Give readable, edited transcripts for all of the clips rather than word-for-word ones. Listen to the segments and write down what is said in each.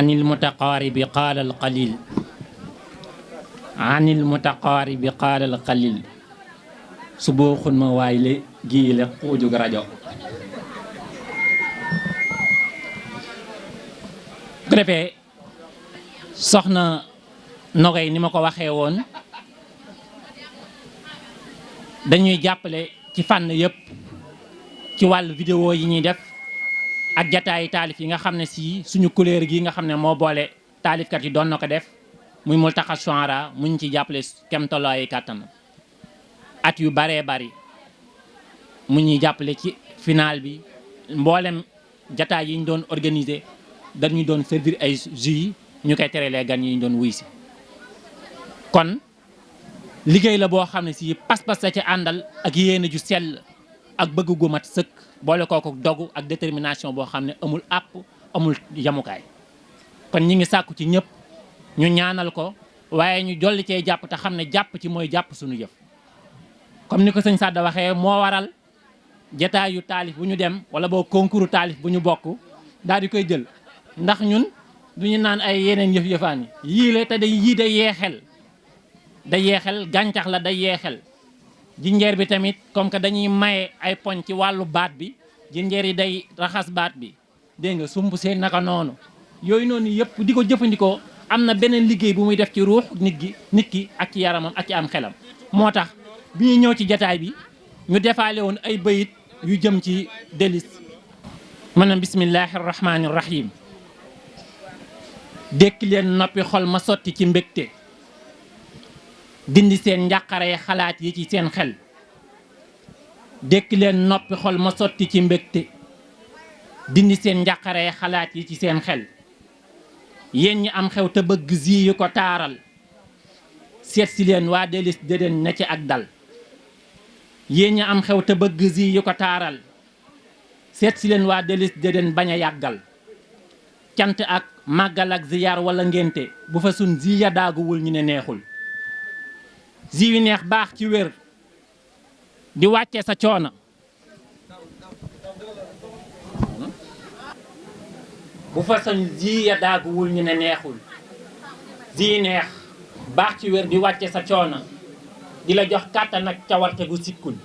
anil mutaqaaribi qaala al qalil anil mutaqaaribi qaala al qalil su booxun ma waay le gii le xuujug rajo ko defee soxna Nogay ni ma ko waxee woon dañuy jàppale ci fànn yëpp ci wàllu vidéo yi ñuy def ak jataayi taalif yi nga xam ne si suñu couleur gi nga xam ne moo boole taalifkat yi doon na ko def muy multaqa shuara muñ ci jàppale kem tolluwaayu kàttan at yu baree bari mu ñuy jàppale ci final bi mboolem jataay yi ñu doon organiser dañuy doon servir ay jus ñu koy terelee gan yi ñu doon wuy si kon liggéey la boo xam ne si pas-pas la ci àndal ak yéene ju sell ak bëgg gu mat sëkk boole kooku dogu ak détermination boo xam ne amul àpp amul yamukaay kon ñi ngi sàkku ci ñëpp ñu ñaanal ko waaye ñu dolli cee jàpp te xam ne jàpp ci mooy jàpp suñu jëf comme ni ko sëñ Sadda waxee moo waral jataayu taalif bu ñu dem wala boo concours taalif bu ñu bokk daal di koy jël ndax ñun du ñu naan ay yeneen yëf-yëfaan yi yii la te yii day yeexel day yeexel gàncax la day yeexel jinjeer bi tamit comme que dañuy maye ay poñ ci wàllu baat bi jinjeer yi day raxas baat bi dégg nga sump seen naka noonu yooyu noonu yëpp di ko jëfandikoo am na beneen liggéey bu muy def ci ruux nit ki ak ci yaramam ak ci am xelam moo tax bi ñuy ñëw ci jataay bi ñu defaale woon ay bayit yu jëm ci délice maanaam bismillahi rahmaani rahim dékk leen noppi xol ma sotti ci mbégte dindi seen njàqare xalaat yi ci seen xel dékk leen noppi xol ma sotti ci mbégte dindi seen njàqare xalaat yi ci seen xel yéen ñi am xew te bëgg zi yu ko taaral seet si leen waa délice dédéen na ci ak dal yéen ñi am xew te bëgg zi yu ko taaral seet si leen waa délice dédéen bañ a yàggal cant ak màggal ak ziyaar wala ngénte bu fa sun zi ya daaguwul ñu ne neexul zi yu neex baax ci wér di wàcce sa coono bu fa sun zi ya daaguwul ñu ne neexul zi yu neex baax ci wér di wàcce sa coono di la jox kàttan ak cawarte gu sikkul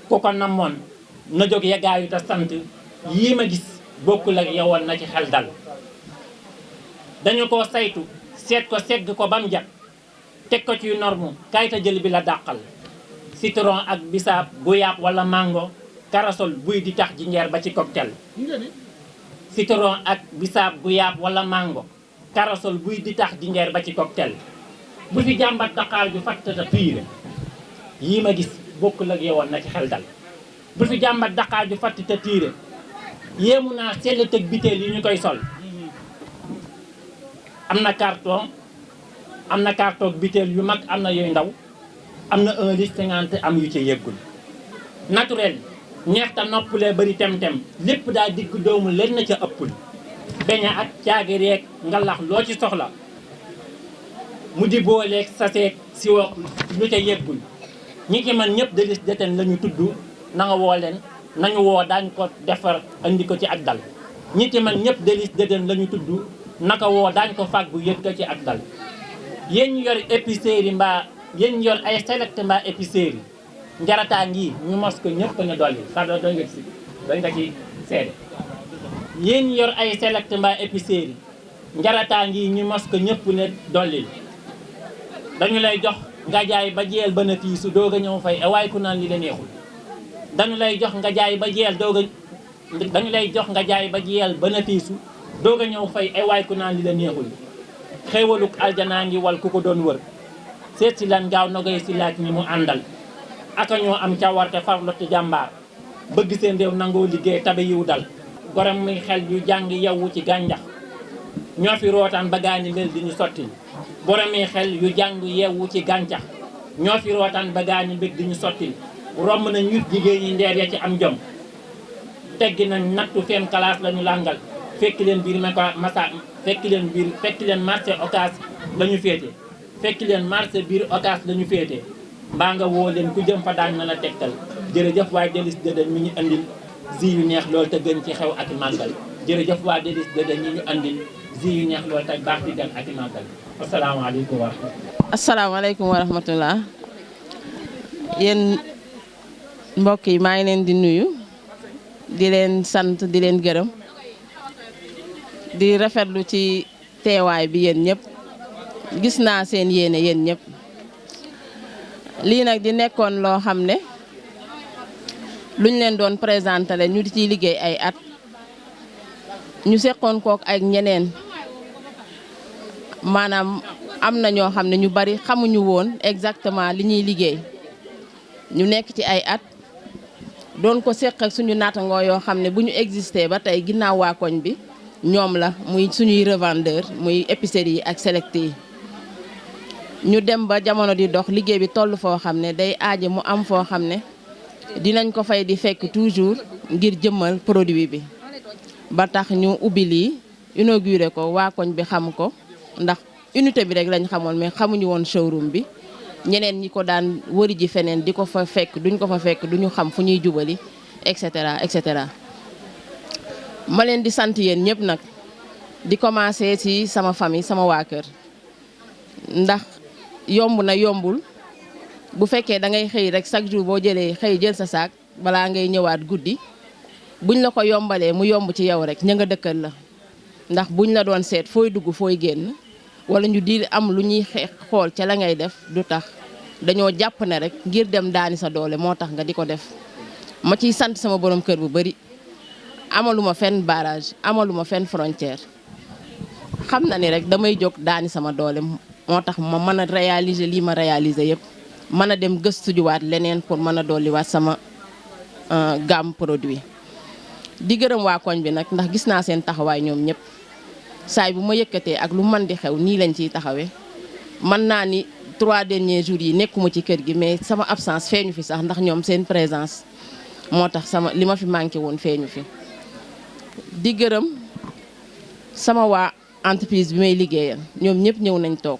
ku ko namoon na jóg yeggaayu te sant yii ma gis bokkul ak yowoon na ci xel dal dañu ko saytu seet ko segg ko bam jag teg ko ci norme kayita jël bi la dàqal citron ak bisaab guyaab wala mango karasol buy di tax jinjeer ba ci cocktail citron ak bisaab guyaab wala mango karasol buy di tax jinjeer ba ci cocktail bu fi jàmbat daqaar ju fattata piire yii ma gis bokkul ak yowoon na ci xel dal bu fi jàmbat daqaar ju fattata tiire yéemu naa sell tëg biteel yi ñu koy sol am na carton biteel yu mag am na yooyu ndaw am na 1 litre 50 am yu ci yeggul naturel ñeexta noppulee bari tem-tem lépp daa digg doomu leen na ca ëppul beña ak caagi reeg ngalax loo ci soxla mu di booleeg saseeg si wax lu ca yeggul ñi ci man ñëpp délice dédéen la ñu tudd na nga woo leen nañu woo daañ ko defar andi ko ci ak dal ñi ci man ñëpp délice dédéen la ñu tudd naka woo daañ ko fàggu yëg ko ci ak dal yéen ñu yor épicerie mbaa yéen ñu yor ay select mbaa épicerie njarataa ngi ñu mos ko ñëpp nga dolli Sadda doy nga ci seede yéen ñu yor ay select mbaa épicerie njarataa ngi ñu mos ko ñëpp ne dolli dañu lay jox nga jaay ba jeel bénéfice su doog a ñëw fay waaye ku naan li la neexul dañu lay jox nga jaay ba jeel dañu lay jox nga jaay ba jeel bénéfice su doog a ñëw fay waaye ku naan li la neexul xéewaluk aljanaa ngi wal ku ko doon wër seet si lan gaaw Nogay si laaj ñi mu àndal aka ñoo am cawarte farloti jàmbaar bëgg seen réew nangoo liggéey tabe yiw dal gorom muy xel yu jàng yewwu ci gànjax ñoo fi rootaan ba gaañi mbel di ñu sotti borom muy xel yu jàng yewwu ci gàncax ñoo fi rootaan ba gaañi mbég di ñu sotti romb na ñut jigéen ñi ndeer ya ci am jom teggi nañ nattu fem classe lañu làngal fekk leen biir masa fekk leen marché occas la ñu féete fekk leen marché biir occas la ñu féete mbaa nga woo leen ku jëm fa daañ na la tegtal jërëjëf waaye délice dédéen mi ñu andil zi yu neex loolu te gën ci xew ak màggal jërëjëf waa délice dédéen ñi ñu andil ji yu neex loolu tey baax di gan ak i màggal asalaamaaleykum wa rahmatulah. asalaamaaleykum wa rahmatulah yéen mbokk yi maa ngi leen di nuyu di leen sant di leen gërëm di rafetlu ci teewaay bi yéen ñëpp gis naa seen yéene yéen ñëpp lii nag di nekkoon loo xam ne luñ leen doon présenté la ñu di ciy liggéey ay at ñu seqoon kook ak ñeneen maanaam am na ñoo xam ne ñu bari xamuñu woon exactement li ñuy liggéey ñu nekk ci ay at doon ko seq ak suñu naatangoo yoo xam ne bu ñu existé ba tey ginnaaw waa koñ bi ñoom la muy suñuy revendeur muy épicerie yi ak select yi ñu dem ba jamono di dox liggéey bi toll foo xam ne day aaje mu am foo xam ne dinañ ko fay di fekk toujours ngir jëmmal produit bi ba tax ñu ubbi lii inauguré ko waa koñ bi xam ko ndax unité bi rek lañ xamoon mais xamuñu woon showroom bi ñeneen ñi ko daan wëri ji feneen di ko fa fekk duñ ko fa fekk duñu xam fu ñuy jubali et cetera et cetera. ma leen di sant yéen ñëpp nag di commencé ci sama famille sama waa kër ndax yomb na yombul bu fekkee da ngay xëy rek chaque jour boo jëlee xëy jël sa saak balaa ngay ñëwaat guddi buñ la ko yombalee mu yomb ci yow rek ña nga dëkkal la ndax buñ la doon seet fooy dugg fooy génn wala ñu di am lu ñuy xool ca la ngay def du tax dañoo jàpp ne rek ngir dem daani sa doole moo tax nga di ko def ma ciy sant sama borom kër bu bari amaluma fenn barrage amaluma fenn frontière xam na ni rek damay jóg daani sama doole moo tax ma mën a réaliser lii ma réaliser yëpp mën a dem gëstu juwaat leneen pour mën a dolliwaat sama gamme produit di gërëm waa koñ bi nag ndax gis naa seen taxawaay ñoom ñëpp saay bu ma yëkkatee ak lu mën di xew nii lañ ciy taxawee mën naa ni 3 derniers jours yi nekkuma ci kër gi mais sama absence feeñu fi sax ndax ñoom seen présence moo tax sama li ma fi manqué woon feeñu fi di gërëm sama waa entreprise bi may liggéeyal ñoom ñëpp ñëw nañ toog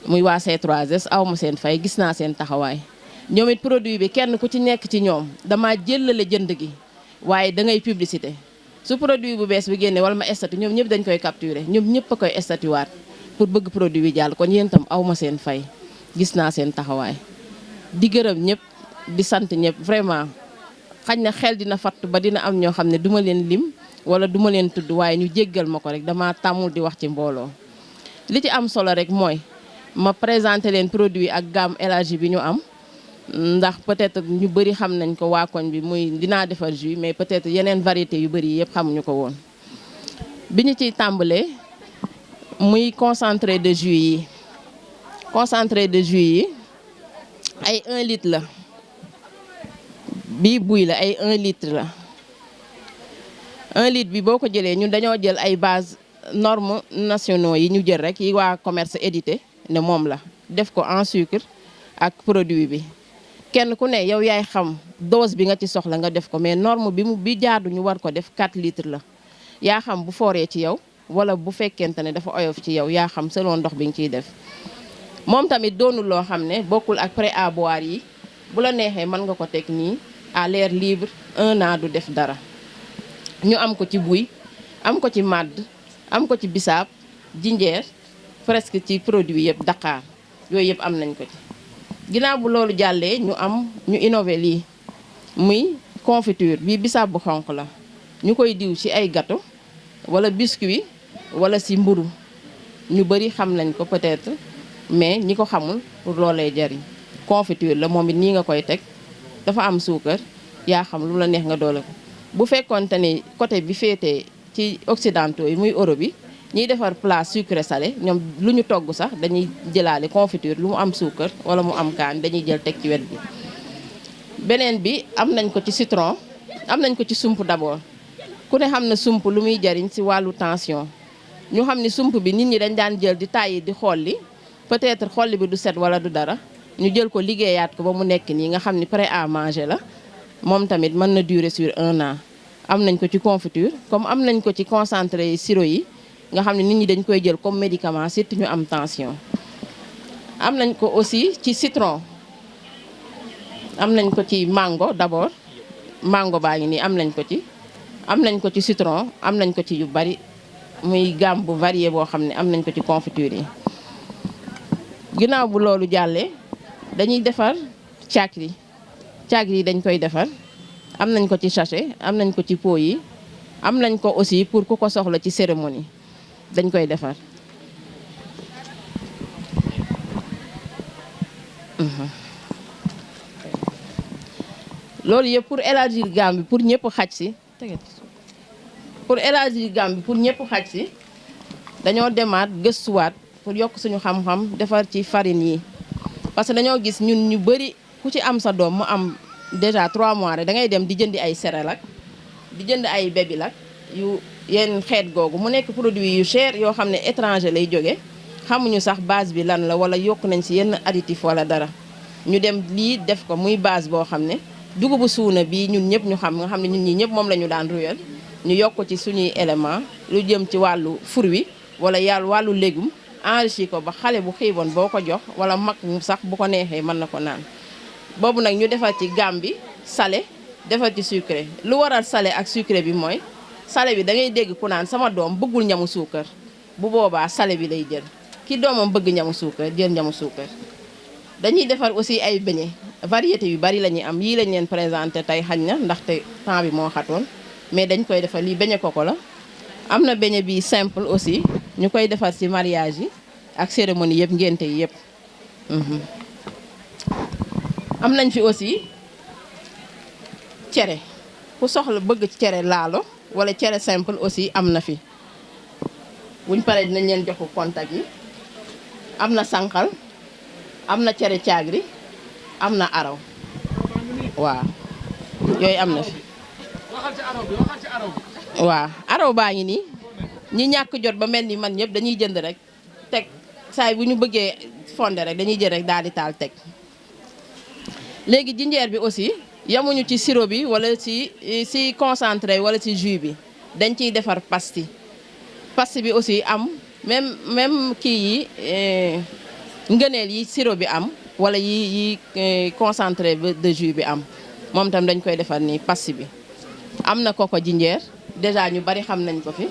muy waa C3S aw ma seen fay gis naa seen taxawaay ñoom it produit bi kenn ku ci nekk ci ñoom dama jëlale jënd gi waaye da ngay publicité su produit bu bees bi génne wala ma statut ñoom ñëpp dañ koy capturer ñoom ñëpp a koy statuwaat pour bëgg produit bi jàll kon yéen tam aw ma seen fay gis naa seen taxawaay di gërëm ñëpp di sant ñëpp vraiment xañ na xel dina fatt ba dina am ñoo xam ne duma leen lim wala duma leen tudd waaye ñu jéggal ma ko rek dama tàmmul di wax ci mbooloo li ci am solo rek mooy ma présenté leen produit ak gamme élargie bi ñu am ndax peut-être ñu bëri xam nañ ko waa koñ bi muy dinaa defar jus mais peut-être yeneen variété yu bëri yëpp xamuñu ko woon bi ñu ciy tàmbalee muy concentré de jus yi ay 1 litre la bii buy la ay 1 litre la 1 litre bi boo ko jëlee ñun dañoo jël ay base normes nationaux yi ñu jël rek yi waa commerce édité ne moom la def ko en sucre ak produit bi kenn ku ne yow yaay xam dose bi nga ci soxla nga def ko mais norme bi jaadu ñu war ko def 4 litres la yaa xam bu fooree ci yow wala bu fekkente ne dafa oyof ci yow yaa xam selon ndox bi nga ciy def moom tamit doonul loo xam ne bokkul ak prêt à boire yi bu la neexee mën nga ko teg nii à l'air libre 1 an du def dara ñu am ko ci buy am ko ci màdd am ko ci bisaab jinjeer presque ci produit yëpp Dakar yooyu yëpp am nañ ko ci ginnaaw bu loolu jàllee ñu innové lii muy confiture bii bisaab bu xonq la ñu koy diw ci ay gâteau wala biscuit wala ci mburu ñu bari xam nañ ko peut-être mais ñi ko xamul pour loolee jariñ confiture la moom it nii nga koy teg dafa am suukar yaa xam lu la neex nga doole ko bu fekkoonte ni côté bi féetee ci occidentaux yi muy Europe bi ñiy defar plat sucré salé ñoom lu ñu togg sax dañuy jëlaale confiture lu mu am suukar wala mu am kaan dañuy jël teg ci wet bi beneen bi am nañ ko ci citron am nañ ko ci sump d'abord ku ne xam na sump lu muy jariñ ci wàllu tension ñu xam ni sump bi nit ñi dañ daan jël di tàyyi di xolli peut-être xolli bi du set wala du dara ñu jël ko liggéeyaat ko ba mu nekk nii nga xam ni prêt à manger la moom tamit mën na durer sur 1 an am nañ ko ci confiture comme am nañ ko ci concentré sirop yi nga xam ne nit ñi dañ koy jël comme médicament surtout ñu am tension am nañ ko aussi ci citron am nañ ko ci mango d'abord mango baa ngi nii am nañ ko ci citron am nañ ko ci yu bari muy gamme bu varié boo xam ne am nañ ko ci confiture yi. ginnaaw bu loolu jàllee dañuy defar caakri yi dañ koy defar am nañ ko ci sachet am nañ ko ci pot yi am nañ ko aussi pour ku ko soxla ci cérémonie dañ koy defar. loolu yëpp pour élargir gamme bi pour ñëpp xaj si pour élargir gamme bi pour ñëpp xaj si dañoo demaat gëstuwaat pour yokk suñu xam-xam defar ci farine yi parce que dañoo gis ñun ñu bëri ku ci am sa doom mu am déjà 3 mois rek da ngay dem di jëndi ay Cerelac di jënd ay Babylac yu yenn xeet googu mu nekk produit yu cher yoo xam ne étranger lay jóge xamuñu sax base bi lan la wala yokk nañ ci yenn additif wala dara ñu dem lii def ko muy base boo xam ne dugubu suuna bii ñun ñëpp ñu xam nga xam ne ñun ñi ñëpp moom la ñu daan ruyal ñu yokk ci suñuy élément lu jëm ci wàllu fruit wala yàlla wàllu légume enrichi ko ba xale bu xiiboon boo ko jox wala mag sax bu ko neexee mën na ko naan boobu nag ñu defar ci gamme bi salé defar ci sucré lu waral salé ak sucré bi mooy salé bi da ngay dégg ku naan sama doom bëggul ñamu suukar bu boobaa salé bi lay jël ki doomam bëgg ñamu suukar jël ñamu suukar. dañuy defar aussi ay beignet variété yu bari la ñuy am yii lañ leen présenté tey xañ na ndaxte temps bi moo xatoon mais dañ koy defar lii beignet koko la am na beignet bi simple aussi ñu koy defar ci mariage yi ak cérémonie yëpp ngénte yi yëpp. am nañ fi aussi cere ku soxla bëgg cere laalo wala cere simple aussi am na fi buñ paree dinañ leen joxu contact yi am na sànqal am na cere caagri am na araw waaw yooyu am na fi waaw araw baa ngi nii ñi ñàkk jot ba mel ni man ñëpp dañuy jënd rek teg saay bu ñu bëggee fonde rek dañuy jël rek daal di taal teg léegi jinjeer bi aussi yamuñu ci sirop bi wala ci concentré wala ci jus bi dañ ciy defar pasti bi aussi am même kii yi ngëneel yi sirop bi am wala yi concentré de jus bi am moom tam dañ koy defar nii pasti bi am na koko jinjeer déjà ñu bari xam nañ ko fi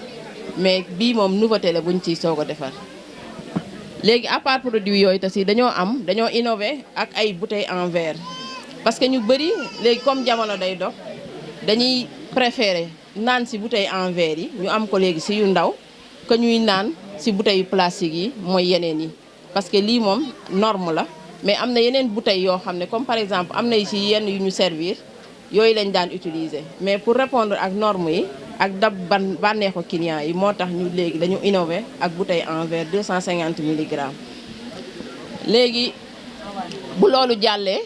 mais bii moom nouveauté la buñ ciy soog a defar léegi à part produit yooyu aussi dañoo innové ak ay bouteilles en verre parce que ñu bëri léegi comme jamono day dox dañuy préférer naan ci bouteille en verre yi ñu am ko léegi ci yu ndaw que ñuy naan ci bouteille plastique yi mooy yeneen yi parce que lii moom norme la mais am na yeneen bouteilles yoo xam ne comme par exemple am na ci yenn yu ñu servir yooyu lañ daan utiliser mais pour répondre ak norme yi ak dab bànneexu client yi moo tax ñu léegi dañu innové ak bouteille en verre 250 milligrammes léegi bu loolu jàllee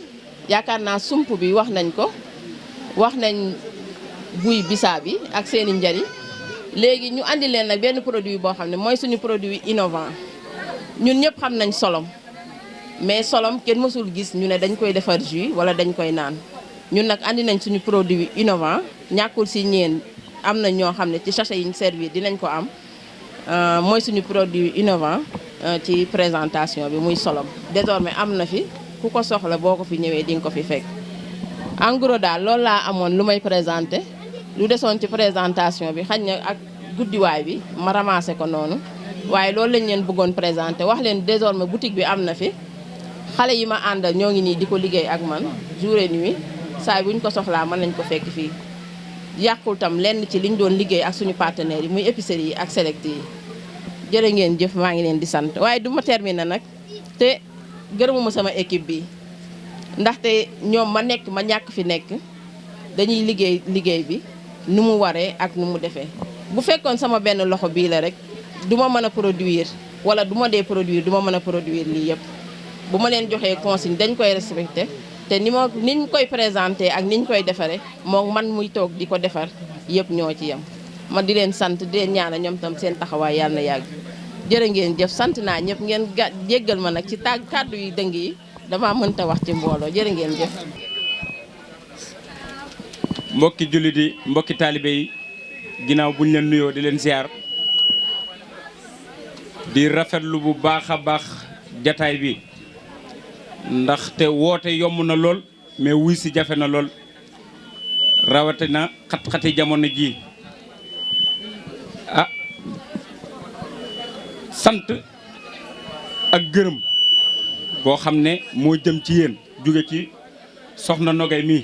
yaakaar naa sump bi wax nañ ko wax nañ buy bisaab bi ak seeni njariñ léegi ñu andi leen nag benn produit boo xam ne mooy suñu produit innovant ñun ñëpp xam nañ solom mais solom kenn mësul gis ñu ne dañ koy defar jus wala dañ koy naan ñun nag andi nañ suñu produit innovant ñàkkul si ñeen am na ñoo xam ne ci sachet yi ñu servir dinañ ko am mooy suñu produit innovant ci présentation bi muy solom désormais am na fi ku ko soxla boo ko fi ñëwee di nga ko fi fekk en gros daal loolu laa amoon lu may présenté lu desoon ci présentation bi xañ na ak guddiwaay bi ma ramassé ko noonu waaye loolu lañ leen bëggoon présenté wax leen désormais boutique bi am na fi xale yi ma àndal ñoo ngi nii di ko liggéey ak man jour et nuit saa bu ñu ko soxlaa mën nañ ko fekk fii yàqul tam lenn ci liñ doon liggéey ak suñu partenaires yi muy épicerie yi ak select yi jërë ngeen jëf maa ngi leen di sant waaye du ma terminer nag te gërëmuma sama équipe bi ndaxte ñoom ma nekk ma ñàkk fi nekk dañuy liggéey bi nu mu waree ak nu mu defee bu fekkoon sama benn loxo bii la rek du ma mën a produire wala du ma dee produire du ma mën a produire lii yëpp bu ma leen joxee consigne dañ koy respecté te niñ koy présenté ak niñ koy defaree moom man muy toog di ko defar yëpp ñoo ci yem ma di leen sant di leen ñaanal ñoom tam seen taxawaay yàlla na yàgg jërë ngeen jëf sant naa ñëpp ngeen jéggal ma nag ci kàddu yi dëng yi dama mënta wax ci mbooloo jërë ngeen jëf. mbokki jullit yi mbokki taalibe yi ginnaaw buñ leen nuyoo di leen ziar di rafetlu bu baax a baax jataay bi ndaxte woote yomb na lool mais wuy si jafe na lool rawatina xat-xati jamono ji sant ak gërëm boo xam ne moo jëm ci yéen jóge ci soxna Nogay mii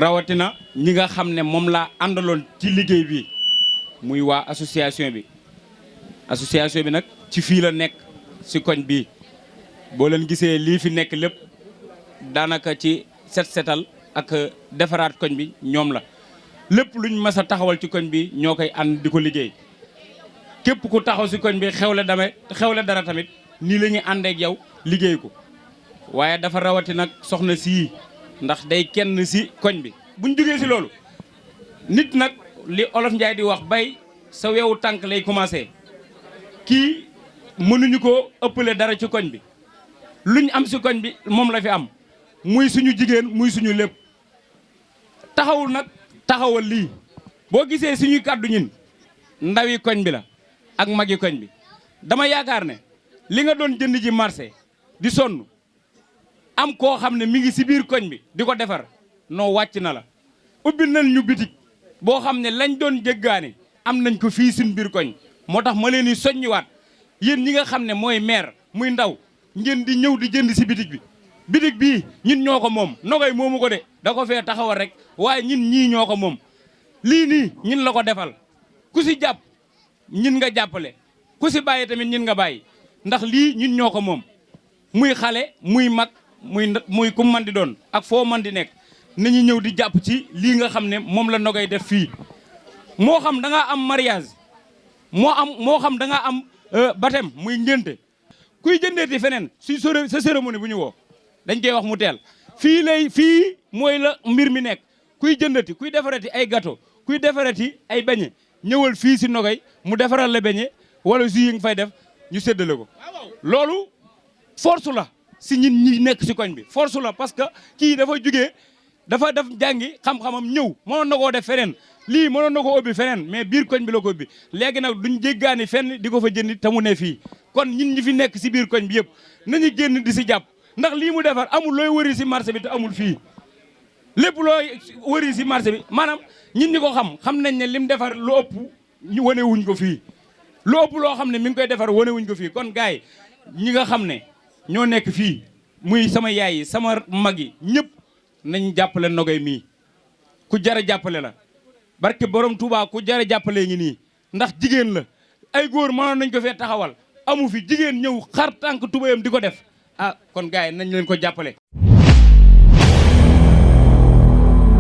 rawatina ñi nga xam ne moom laa àndaloon ci liggéey bi muy waa association bi nag ci fii la nekk si koñ bii boo leen gisee lii fi nekk lépp daanaka ci setal ak defaraat koñ bi ñoom la lépp luñ mas a taxawal ci koñ bi ñoo koy ànd di ko liggéey képp ku taxaw si koñ bi xewle dara tamit nii la ñuy àndee ak yow liggéey ko waaye dafa rawati nag soxna sii ndax day kenn si koñ bi buñ jógee si loolu nit nag li olof Njaay di wax bay sa weewu tànk lay commencé kii mënuñu ko ëppale dara ci koñ bi luñ am si koñ bi moom la fi am muy suñu jigéen muy suñu lépp taxawul nag taxawal lii boo gisee suñuy kàddu ñin ndawi koñ bi la ak magi koñ bi dama yaakaar ne li nga doon jënd ji marché di sonn am koo xam ne mi ngi si biir koñ bi di ko defar noo wàcc na la ubbi nañ ñu bitig boo xam ne lañ doon jéggaani am nañ ko fii suñ biir koñ moo tax ma leen di soññiwaat yéen ñi nga xam ne mooy maire muy ndaw ngeen di ñëw di jënd si bitig bi bitig bii ñun ñoo ko moom Nogay moomu ko de da ko fee taxawal rek waaye ñun ñii ñoo ko moom lii nii ñun la ko defal ku si jàpp ñun nga jàppale ku si bàyyi tamit ñun nga bàyyi ndax lii ñun ñoo ko moom muy xale muy mag muy ku man di doon ak foo man di nekk nañu ñëw di jàpp ci lii nga xam ne moom la Nogay def fii moo xam da ngaa am mariage moo xam da ngaa am baptême muy ngénte kuy jëndeeti feneen sa cérémonie bu ñu woo dañ koy wax mu teel fii mooy la mbir mi nekk kuy jëndati kuy defarati ay gâteau kuy defarati ay beñe ñëwal fii si Nogay mu defaral la beñe wala jus yi nga fay def ñu séddale ko loolu force la si ñin ñi nekk si koñ bi force la parce que kii dafa jugee dafa def jàngi xam-xamam ñëw mënoon na koo def feneen lii mënoon na ko ubbi feneen mais biir koñ bi la ko ubbi léegi nag duñ jéggaani fenn di ko fa jëndi te mu ne fii kon ñin ñi fi nekk si biir koñ bi yëpp nañu génn di si jàpp ndax lii mu defar amul looy wëri si marché bi te amul fii lépp looy wëri si marché bi maanaam ñin ñi ko xam nañ ne lim defar lu ëpp ñu wane wuñ ko fii lu ëpp loo xam ne mi ngi koy defar wane wuñ ko fii kon gars yi ñi nga xam ne ñoo nekk fii muy sama yaay yi sama mag yi ñëpp nañ jàppale Nogay mii ku jar a jàppale la barke borom Touba ku jar a jàppale ngi nii ndax jigéen la ay góor mënoon nañ ko fee taxawal amu fi jigéen ñëw xar tànk tubayam di ko def ah kon gars yi nañ leen ko jàppale